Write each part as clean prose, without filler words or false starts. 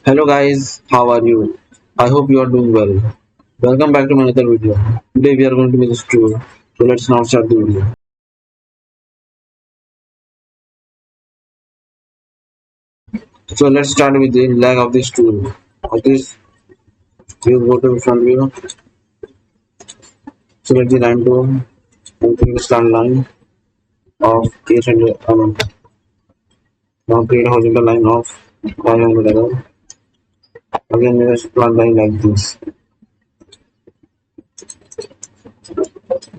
Hello guys, how are you? I hope you are doing well. Welcome back to my another video. Today we are going to make a stool. So let's now start the video. So let's start with the leg of this tool. For this, you go to front view, select the line tool, and create a slant line of 800 mm. Now create a horizontal line of 500 mm. Again, make a slant line like this.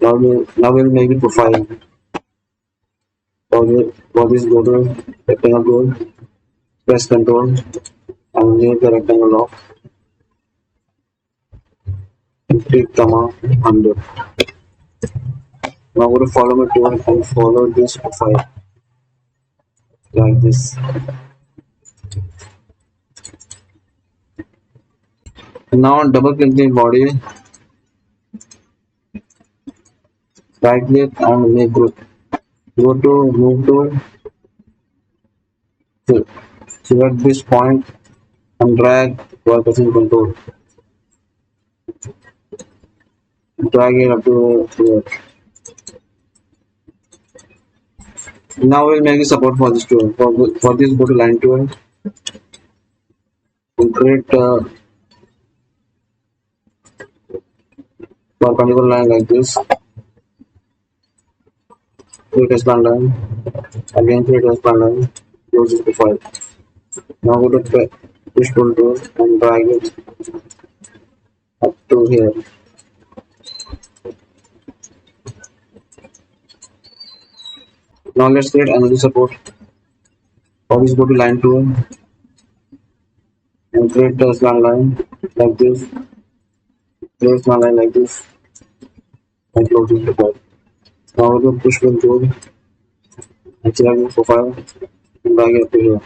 Now we'll make the profile. For this, go to rectangle tool, press Ctrl, and make the rectangle of 50, 100. Now go to follow my tool and follow this profile like this. Now double click the body, right click and make group. Go to move tool, select this point and drag while pressing control. Drag it up to here. Now we'll make the support for this tool. For this, go to line tool and create perpendicular line like this. Create a span line. Again create a span line. Close this profile. Now go to push pull tool and drag it up to here. Now let's create another support. For this, go to line tool and create a slant line like this. Create a slant line like this and close this profile. Now go to push pull tool and select this profile and drag it up to here.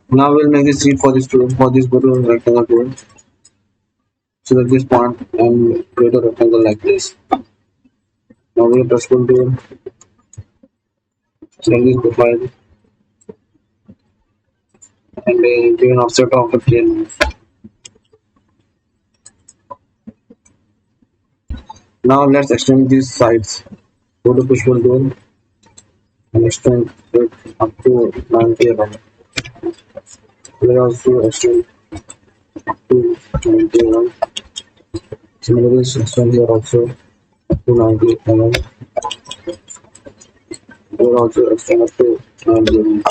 Now we'll make the seat for this tool. For this, go to rectangle tool. Select this point and create a rectangle like this. Now we'll press pull tool. Select this profile and give an offset of 15. Now let's extend these sides. Go to push pull tool and extend it up to 90 mm. We'll also extend to 90 mm. Similarly, extend here also to 90 mm. We'll also extend up to 90 mm.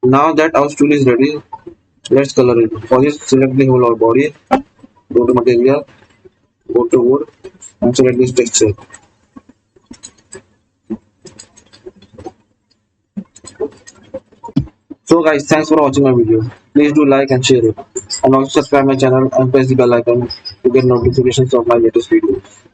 Now that our stool is ready, let's color it. For this, select the whole body, go to material, go to wood, and select this texture. So guys, thanks for watching my video. Please do like and share it. And also subscribe my channel and press the bell icon to get notifications of my latest videos.